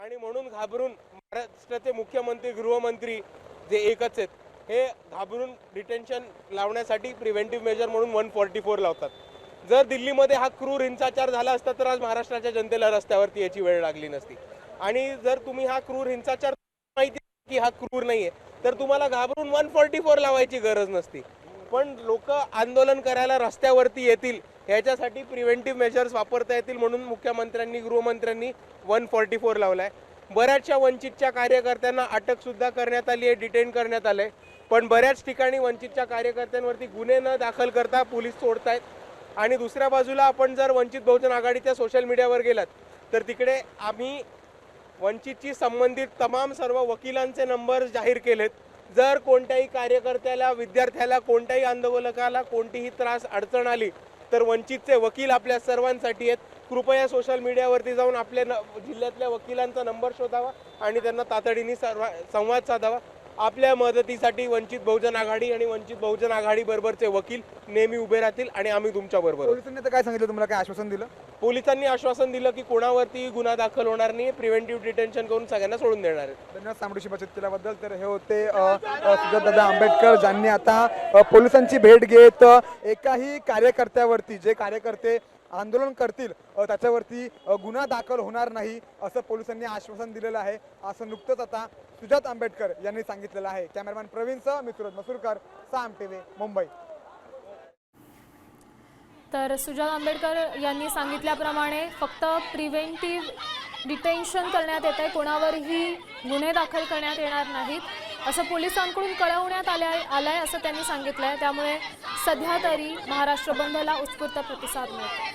आणि म्हणून घाबरून महाराष्ट्राचे मुख्यमंत्री गृहमंत्री जे एकच आहेत हे घाबरून डिटेन्शन लावण्यासाठी प्रिव्हेंटिव्ह मेजर म्हणून 144 लावतात। जर दिल्लीमध्ये हा क्रूर हिंसाचार झाला असता तर आज महाराष्ट्राच्या जनतेला रस्त्यावरती याची वेळ लागली नसती। आणि जर तुम्ही हा क्रूर हिंसाचार माहिती की हा क्रूर नाहीये तर तुम्हाला घाबरून 144 लावायची गरज नसती। पण लोक आंदोलन करायला रस्त्यावरती येतील याच्यासाठी प्रिव्हेंटिव्ह मेजर्स वापरता येतील म्हणून मुख्यमंत्र्यांनी गृहमंत्र्यांनी 144 लावलाय। बऱ्याचशा वंचितच्या कार्यकर्त्यांना अटक सुद्धा करण्यात आली आहे, डिटेन करण्यात आलंय। पण बऱ्याच ठिकाणी वंचितच्या कार्यकर्त्यांवरती गुन्हे न दाखल करता पोलीस सोडतायत। आणि दुसऱ्या बाजूला आपण जर वंचित बहुजन आघाडीच्या सोशल मीडियावर गेलात तर तिकडे आम्ही वंचितची संबंधित तमाम सर्व वकिलांचे नंबर जाहीर केलेत। जर कोणत्याही कार्यकर्त्याला, विद्यार्थ्याला, कोणत्याही आंदोलकाला कोणतीही त्रास अडचण आली तर वंचितचे वकील आपल्या सर्वांसाठी आहेत। कृपया सोशल मीडियावरती जाऊन आपल्या जिल्ह्यातल्या वकिलांचा नंबर शोधावा आणि त्यांना तातडीने संवाद साधावा। आपल्या मदतीसाठी वंचित बहुजन आघाडी आणि वंचित बहुजन आघाडी बरोबरचे वकील नेहमी उभे राहतील आणि आम्ही तुमच्या बरोबर। पोलिसांनी तर काय सांगितलं तुम्हाला, काय आश्वासन दिलं? पोलिसांनी आश्वासन दिलं की कोणावरती गुन्हा दाखल होणार नाही, प्रिव्हेंटिव्ह डिटेन्शन करून सगळ्यांना सोडून देणार आहेत। धन्यवाद सामडूशी बचत केल्याबद्दल। तर हे होते सुजातदादा आंबेडकर ज्यांनी आता पोलिसांची भेट घेत एकाही कार्यकर्त्यावरती, जे कार्यकर्ते आंदोलन करतील त्याच्यावरती गुन्हा दाखल होणार नाही असं पोलिसांनी आश्वासन दिलेलं आहे, असं नुकतंच आता सुजात आंबेडकर यांनी सांगितलेलं आहे। कॅमेरामॅन प्रवीणसह मी सूरज मसूरकर, साम टीव्ही, मुंबई। तर सुजात आंबेडकर यांनी सांगितल्याप्रमाणे फक्त प्रिव्हेंटिव्ह डिटेन्शन करण्यात येत आहे, कोणावरही गुन्हे दाखल करण्यात येणार नाहीत असं पोलिसांकडून कळवण्यात आलंय असं त्यांनी सांगितलंय। त्यामुळे सध्या तरी महाराष्ट्र बंदला उत्स्फूर्त प्रतिसाद मिळतो।